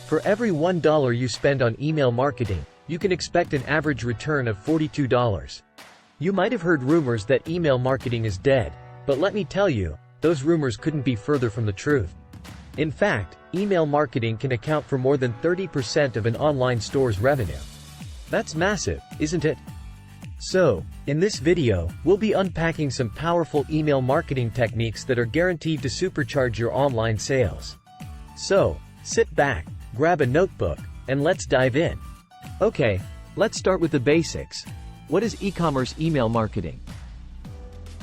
For every $1 you spend on email marketing, you can expect an average return of $42. You might have heard rumors that email marketing is dead, but let me tell you, those rumors couldn't be further from the truth. In fact, email marketing can account for more than 30% of an online store's revenue. That's massive, isn't it? So, in this video, we'll be unpacking some powerful email marketing techniques that are guaranteed to supercharge your online sales. So, sit back, grab a notebook, and let's dive in. Okay, let's start with the basics. What is e-commerce email marketing?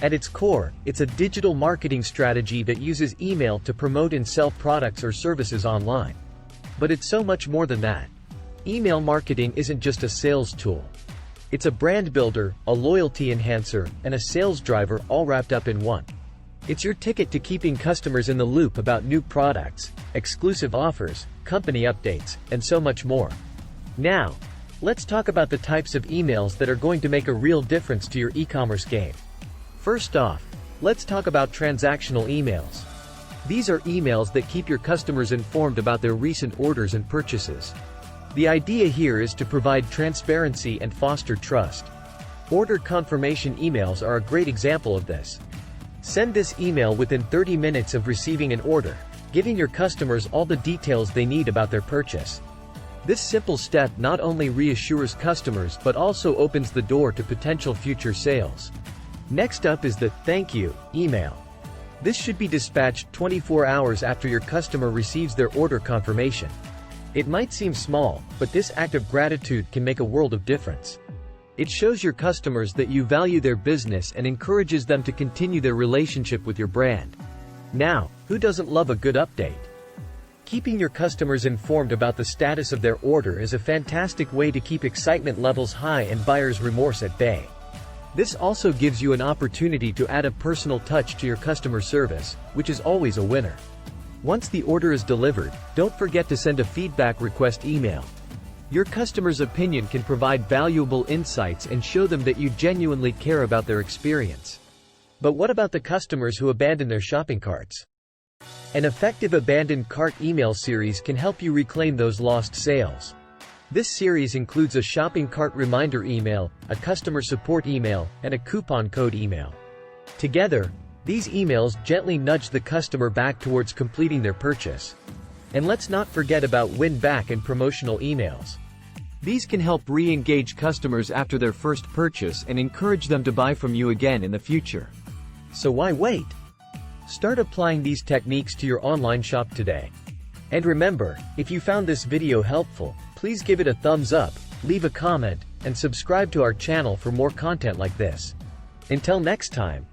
At its core, it's a digital marketing strategy that uses email to promote and sell products or services online. But it's so much more than that. Email marketing isn't just a sales tool. It's a brand builder, a loyalty enhancer, and a sales driver all wrapped up in one. It's your ticket to keeping customers in the loop about new products, exclusive offers, company updates, and so much more. Now, let's talk about the types of emails that are going to make a real difference to your e-commerce game. First off, let's talk about transactional emails. These are emails that keep your customers informed about their recent orders and purchases. The idea here is to provide transparency and foster trust. Order confirmation emails are a great example of this. Send this email within 30 minutes of receiving an order, giving your customers all the details they need about their purchase. This simple step not only reassures customers but also opens the door to potential future sales. Next up is the thank you email. This should be dispatched 24 hours after your customer receives their order confirmation. It might seem small, but this act of gratitude can make a world of difference. It shows your customers that you value their business and encourages them to continue their relationship with your brand. Now, who doesn't love a good update? Keeping your customers informed about the status of their order is a fantastic way to keep excitement levels high and buyer's remorse at bay. This also gives you an opportunity to add a personal touch to your customer service, which is always a winner. Once the order is delivered, don't forget to send a feedback request email. Your customer's opinion can provide valuable insights and show them that you genuinely care about their experience. But what about the customers who abandon their shopping carts? An effective abandoned cart email series can help you reclaim those lost sales. This series includes a shopping cart reminder email, a customer support email, and a coupon code email. Together, these emails gently nudge the customer back towards completing their purchase. And let's not forget about win-back and promotional emails. These can help re-engage customers after their first purchase and encourage them to buy from you again in the future. So why wait? Start applying these techniques to your online shop today. And remember, if you found this video helpful, please give it a thumbs up, leave a comment, and subscribe to our channel for more content like this. Until next time.